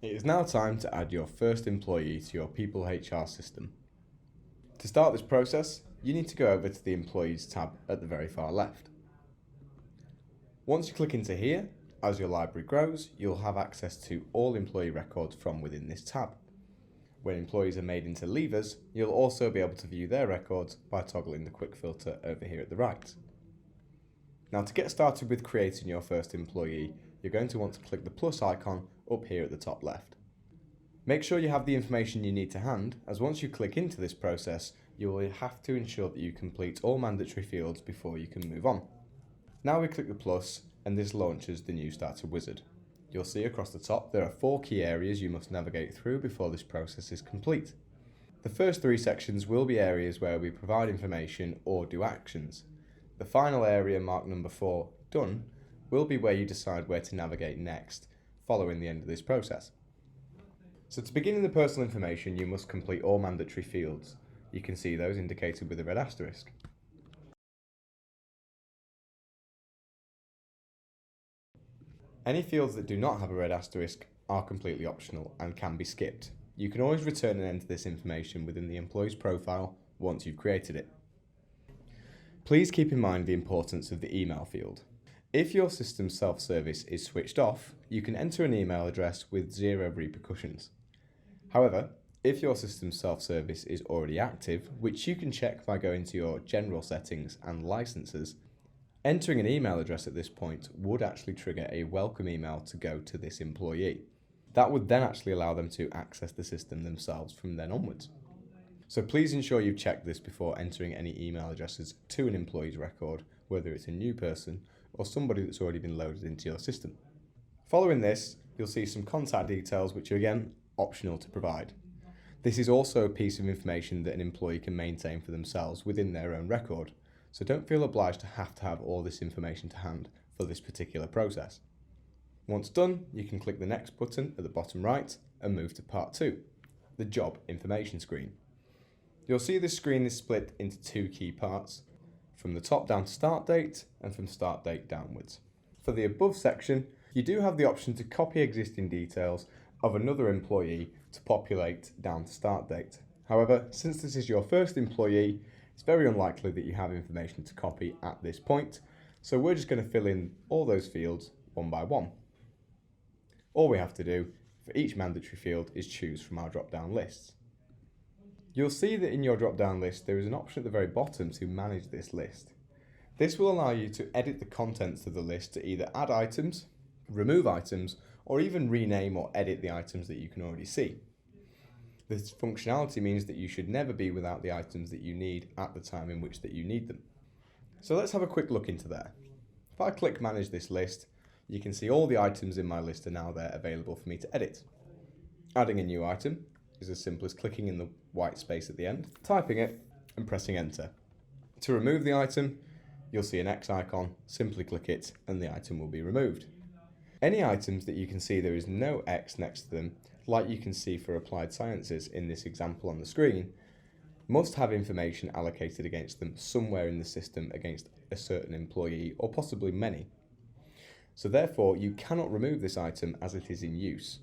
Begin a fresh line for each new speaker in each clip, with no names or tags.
It is now time to add your first employee to your People HR system. To start this process, you need to go over to the Employees tab at the very far left. Once you click into here, as your library grows, you'll have access to all employee records from within this tab. When employees are made into leavers, you'll also be able to view their records by toggling the quick filter over here at the right. Now, to get started with creating your first employee, you're going to want to click the plus icon up here at the top left. Make sure you have the information you need to hand, as once you click into this process, you will have to ensure that you complete all mandatory fields before you can move on. Now we click the plus, and this launches the new starter wizard. You'll see across the top there are 4 key areas you must navigate through before this process is complete. The first 3 sections will be areas where we provide information or do actions. The final area, marked number 4, done, will be where you decide where to navigate next, following the end of this process. So to begin in the personal information, you must complete all mandatory fields. You can see those indicated with a red asterisk. Any fields that do not have a red asterisk are completely optional and can be skipped. You can always return and enter this information within the employee's profile once you've created it. Please keep in mind the importance of the email field. If your system's self-service is switched off, you can enter an email address with 0 repercussions. However, if your system's self-service is already active, which you can check by going to your general settings and licenses, entering an email address at this point would actually trigger a welcome email to go to this employee. That would then actually allow them to access the system themselves from then onwards. So please ensure you've checked this before entering any email addresses to an employee's record, whether it's a new person or somebody that's already been loaded into your system. Following this, you'll see some contact details which are again optional to provide. This is also a piece of information that an employee can maintain for themselves within their own record. So don't feel obliged to have all this information to hand for this particular process. Once done, you can click the next button at the bottom right and move to part 2, the job information screen. You'll see this screen is split into 2 key parts, from the top down to start date and from start date downwards. For the above section, you do have the option to copy existing details of another employee to populate down to start date. However, since this is your first employee, it's very unlikely that you have information to copy at this point, so we're just going to fill in all those fields one by one. All we have to do for each mandatory field is choose from our drop-down lists. You'll see that in your drop-down list there is an option at the very bottom to manage this list. This will allow you to edit the contents of the list to either add items, remove items, or even rename or edit the items that you can already see. This functionality means that you should never be without the items that you need at the time in which that you need them. So let's have a quick look into there. If I click manage this list, you can see all the items in my list are now there available for me to edit. Adding a new item is as simple as clicking in the white space at the end, typing it and pressing enter. To remove the item, you'll see an X icon, simply click it and the item will be removed. Any items that you can see there is no X next to them, like you can see for applied sciences in this example on the screen, must have information allocated against them somewhere in the system against a certain employee or possibly many. So therefore you cannot remove this item as it is in use.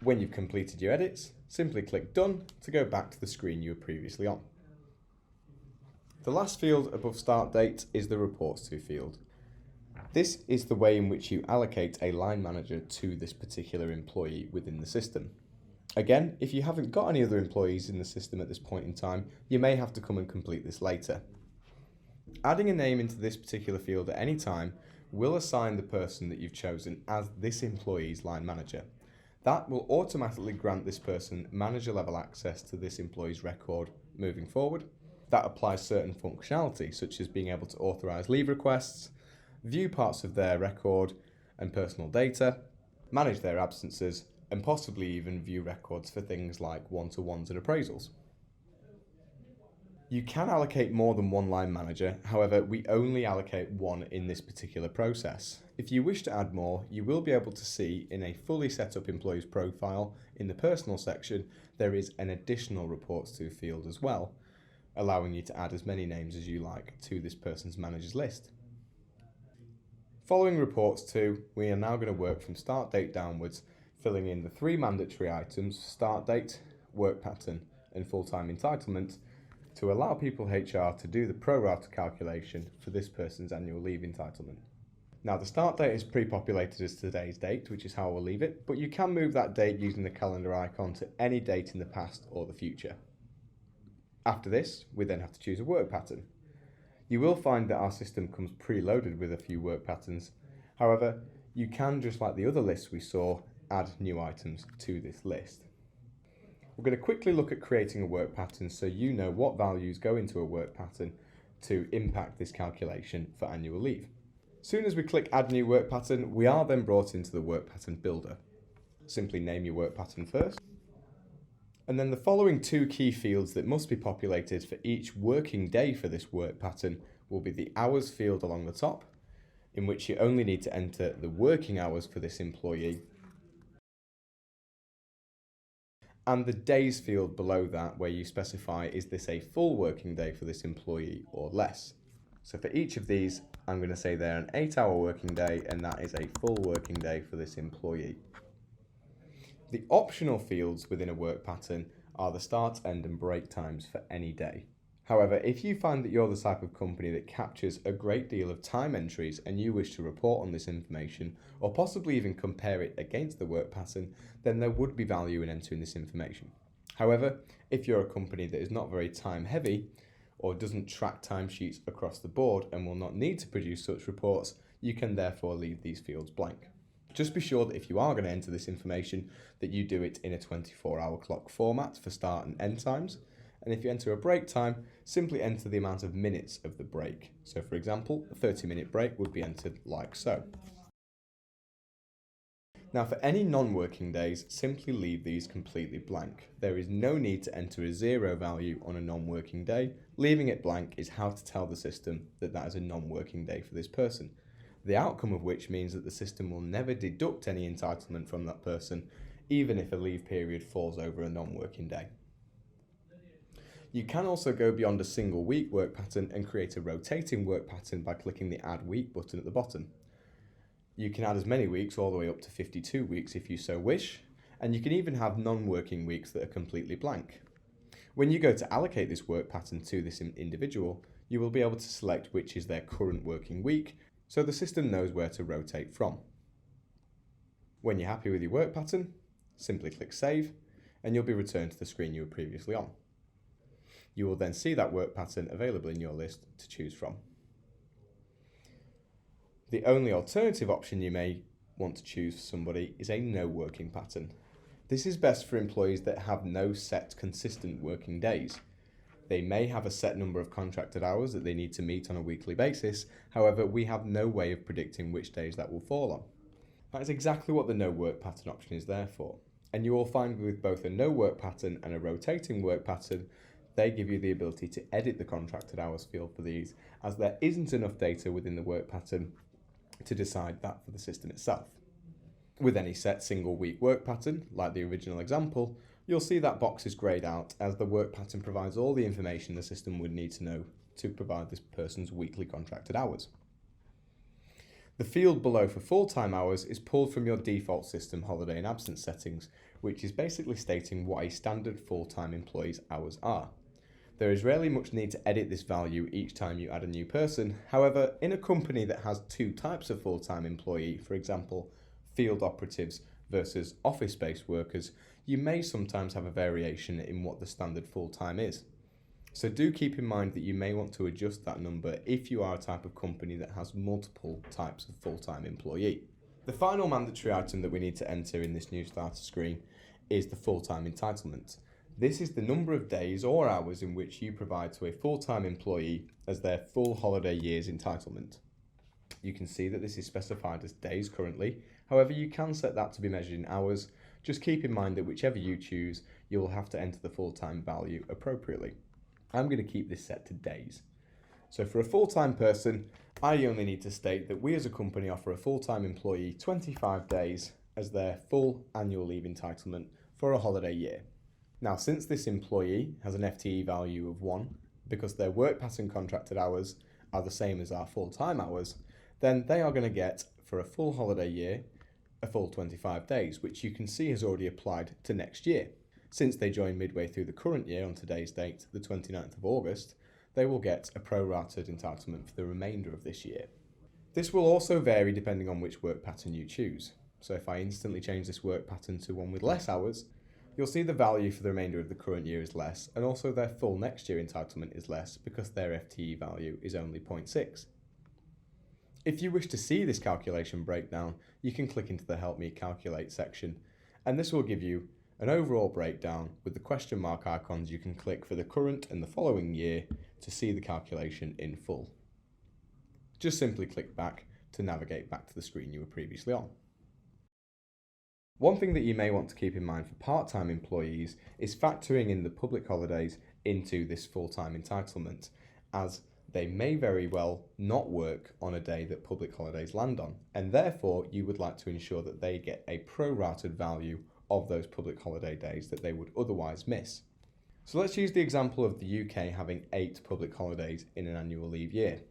When you've completed your edits, simply click done to go back to the screen you were previously on. The last field above start date is the reports to field. This is the way in which you allocate a line manager to this particular employee within the system. Again, if you haven't got any other employees in the system at this point in time, you may have to come and complete this later. Adding a name into this particular field at any time will assign the person that you've chosen as this employee's line manager. That will automatically grant this person manager level access to this employee's record moving forward. That applies certain functionality, such as being able to authorize leave requests, view parts of their record and personal data, manage their absences, and possibly even view records for things like one-to-ones and appraisals. You can allocate more than one line manager, however, we only allocate one in this particular process. If you wish to add more, you will be able to see in a fully set up employee's profile in the personal section, there is an additional reports to field as well, allowing you to add as many names as you like to this person's manager's list. Following reports to, we are now going to work from start date downwards for filling in the 3 mandatory items: start date, work pattern, and full-time entitlement, to allow people HR to do the pro rata calculation for this person's annual leave entitlement. Now, the start date is pre-populated as today's date, which is how we'll leave it, but you can move that date using the calendar icon to any date in the past or the future. After this, we then have to choose a work pattern. You will find that our system comes preloaded with a few work patterns. However, you can, just like the other lists we saw, add new items to this list. We're going to quickly look at creating a work pattern so you know what values go into a work pattern to impact this calculation for annual leave. As soon as we click Add New Work Pattern, we are then brought into the Work Pattern Builder. Simply name your work pattern first. And then the following 2 key fields that must be populated for each working day for this work pattern will be the hours field along the top, in which you only need to enter the working hours for this employee, and the days field below that, where you specify is this a full working day for this employee or less. So for each of these, I'm going to say they're an 8-hour working day, and that is a full working day for this employee. The optional fields within a work pattern are the start, end, and break times for any day. However, if you find that you're the type of company that captures a great deal of time entries and you wish to report on this information, or possibly even compare it against the work pattern, then there would be value in entering this information. However, if you're a company that is not very time heavy, or doesn't track timesheets across the board and will not need to produce such reports, you can therefore leave these fields blank. Just be sure that if you are going to enter this information, that you do it in a 24-hour clock format for start and end times. And if you enter a break time, simply enter the amount of minutes of the break. So for example, a 30-minute break would be entered like so. Now, for any non-working days, simply leave these completely blank. There is no need to enter a 0 value on a non-working day. Leaving it blank is how to tell the system that that is a non-working day for this person. The outcome of which means that the system will never deduct any entitlement from that person, even if a leave period falls over a non-working day. You can also go beyond a single week work pattern and create a rotating work pattern by clicking the Add Week button at the bottom. You can add as many weeks, all the way up to 52 weeks if you so wish, and you can even have non-working weeks that are completely blank. When you go to allocate this work pattern to this individual, you will be able to select which is their current working week, so the system knows where to rotate from. When you're happy with your work pattern, simply click Save, and you'll be returned to the screen you were previously on. You will then see that work pattern available in your list to choose from. The only alternative option you may want to choose for somebody is a no working pattern. This is best for employees that have no set consistent working days. They may have a set number of contracted hours that they need to meet on a weekly basis. However, we have no way of predicting which days that will fall on. That is exactly what the no work pattern option is there for. And you will find with both a no work pattern and a rotating work pattern, they give you the ability to edit the contracted hours field for these, as there isn't enough data within the work pattern to decide that for the system itself. With any set single week work pattern, like the original example, you'll see that box is greyed out, as the work pattern provides all the information the system would need to know to provide this person's weekly contracted hours. The field below for full-time hours is pulled from your default system holiday and absence settings, which is basically stating what a standard full-time employee's hours are. There is rarely much need to edit this value each time you add a new person. However, in a company that has 2 types of full-time employee, for example, field operatives versus office-based workers, you may sometimes have a variation in what the standard full-time is. So do keep in mind that you may want to adjust that number if you are a type of company that has multiple types of full-time employee. The final mandatory item that we need to enter in this new starter screen is the full-time entitlement. This is the number of days or hours in which you provide to a full-time employee as their full holiday year's entitlement. You can see that this is specified as days currently. However, you can set that to be measured in hours. Just keep in mind that whichever you choose, you will have to enter the full-time value appropriately. I'm going to keep this set to days. So for a full-time person, I only need to state that we as a company offer a full-time employee 25 days as their full annual leave entitlement for a holiday year. Now, since this employee has an FTE value of 1, because their work pattern contracted hours are the same as our full-time hours, then they are going to get, for a full holiday year, a full 25 days, which you can see has already applied to next year. Since they joined midway through the current year on today's date, the 29th of August, they will get a prorated entitlement for the remainder of this year. This will also vary depending on which work pattern you choose. So if I instantly change this work pattern to one with less hours, you'll see the value for the remainder of the current year is less, and also their full next year entitlement is less because their FTE value is only 0.6. If you wish to see this calculation breakdown, you can click into the Help Me Calculate section, and this will give you an overall breakdown with the question mark icons you can click for the current and the following year to see the calculation in full. Just simply click back to navigate back to the screen you were previously on. One thing that you may want to keep in mind for part-time employees is factoring in the public holidays into this full-time entitlement, as they may very well not work on a day that public holidays land on, and therefore you would like to ensure that they get a prorated value of those public holiday days that they would otherwise miss. So let's use the example of the UK having 8 public holidays in an annual leave year.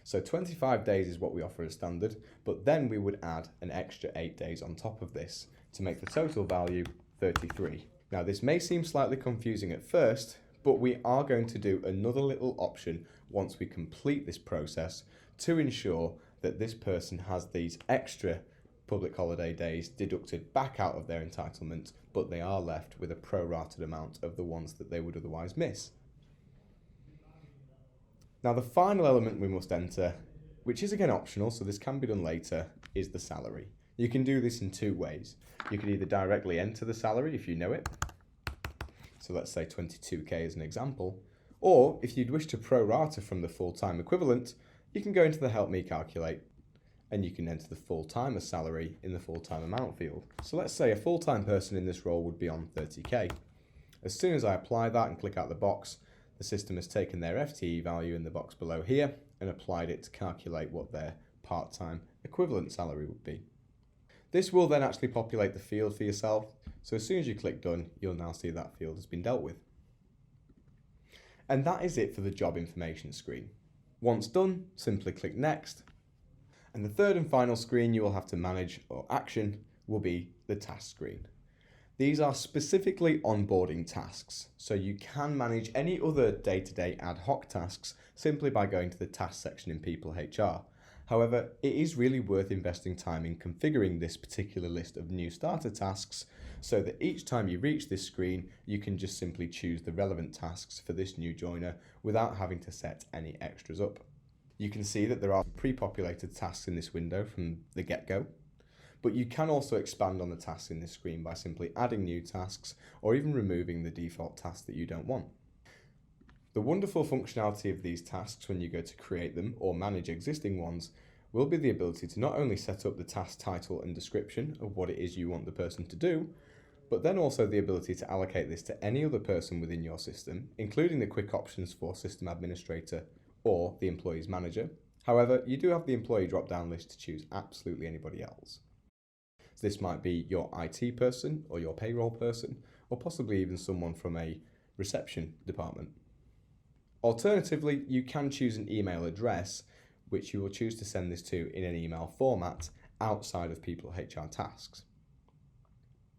So 25 days is what we offer as standard, but then we would add an extra 8 days on top of this to make the total value 33. Now this may seem slightly confusing at first, but we are going to do another little option once we complete this process to ensure that this person has these extra public holiday days deducted back out of their entitlement, but they are left with a prorated amount of the ones that they would otherwise miss. Now the final element we must enter, which is again optional, so this can be done later, is the salary. You can do this in 2 ways. You can either directly enter the salary if you know it, so let's say 22k as an example, or if you'd wish to prorata from the full-time equivalent, you can go into the Help Me Calculate and you can enter the full-timer salary in the full-time amount field. So let's say a full-time person in this role would be on 30k. As soon as I apply that and click out the box, the system has taken their FTE value in the box below here and applied it to calculate what their part-time equivalent salary would be. This will then actually populate the field for yourself, so as soon as you click done, you'll now see that field has been dealt with. And that is it for the job information screen. Once done, simply click next. And the third and final screen you will have to manage or action will be the task screen. These are specifically onboarding tasks, so you can manage any other day-to-day ad hoc tasks simply by going to the task section in People HR. However, it is really worth investing time in configuring this particular list of new starter tasks so that each time you reach this screen, you can just simply choose the relevant tasks for this new joiner without having to set any extras up. You can see that there are pre-populated tasks in this window from the get-go, but you can also expand on the tasks in this screen by simply adding new tasks or even removing the default tasks that you don't want. The wonderful functionality of these tasks when you go to create them or manage existing ones will be the ability to not only set up the task title and description of what it is you want the person to do, but then also the ability to allocate this to any other person within your system, including the quick options for system administrator or the employee's manager. However, you do have the employee drop-down list to choose absolutely anybody else. So this might be your IT person or your payroll person, or possibly even someone from a reception department. Alternatively, you can choose an email address which you will choose to send this to in an email format outside of People HR tasks.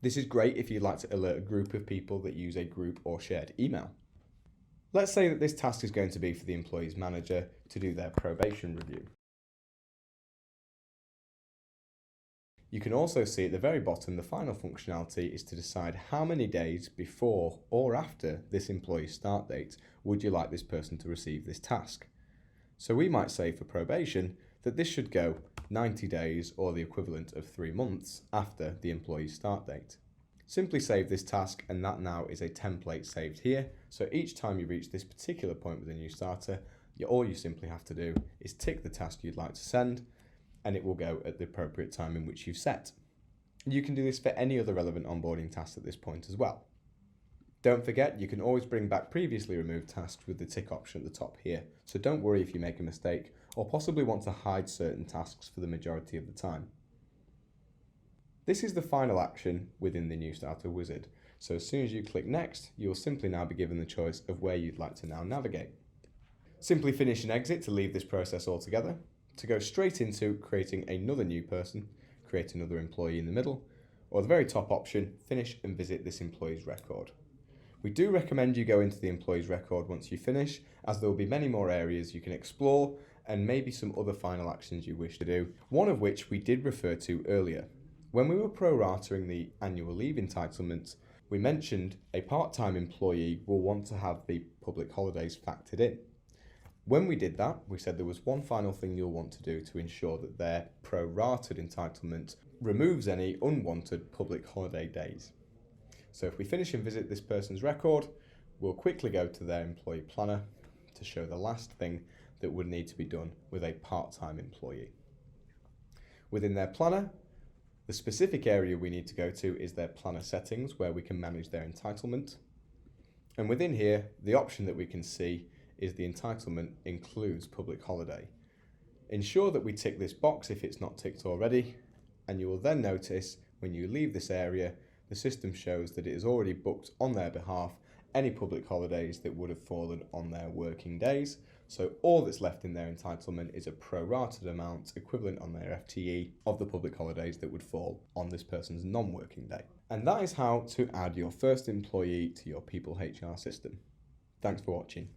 This is great if you'd like to alert a group of people that use a group or shared email. Let's say that this task is going to be for the employee's manager to do their probation review. You can also see at the very bottom the final functionality is to decide how many days before or after this employee's start date would you like this person to receive this task. So we might say for probation that this should go 90 days or the equivalent of 3 months after the employee's start date. Simply save this task and that now is a template saved here. So each time you reach this particular point with a new starter, all you simply have to do is tick the task you'd like to send and it will go at the appropriate time in which you've set. You can do this for any other relevant onboarding tasks at this point as well. Don't forget, you can always bring back previously removed tasks with the tick option at the top here, so don't worry if you make a mistake or possibly want to hide certain tasks for the majority of the time. This is the final action within the new starter wizard, so as soon as you click next, you'll simply now be given the choice of where you'd like to now navigate. Simply finish and exit to leave this process altogether, to go straight into creating another new person, create another employee in the middle, or the very top option, finish and visit this employee's record. We do recommend you go into the employee's record once you finish, as there will be many more areas you can explore and maybe some other final actions you wish to do, one of which we did refer to earlier. When we were prorating the annual leave entitlement, we mentioned a part-time employee will want to have the public holidays factored in. When we did that, we said there was one final thing you'll want to do to ensure that their prorated entitlement removes any unwanted public holiday days. So if we finish and visit this person's record, we'll quickly go to their employee planner to show the last thing that would need to be done with a part-time employee. Within their planner, the specific area we need to go to is their planner settings, where we can manage their entitlement. And within here, the option that we can see is the entitlement includes public holiday. Ensure that we tick this box if it's not ticked already, and you will then notice when you leave this area, the system shows that it has already booked on their behalf any public holidays that would have fallen on their working days. So all that's left in their entitlement is a prorated amount equivalent on their FTE of the public holidays that would fall on this person's non-working day. And that is how to add your first employee to your People HR system. Thanks for watching.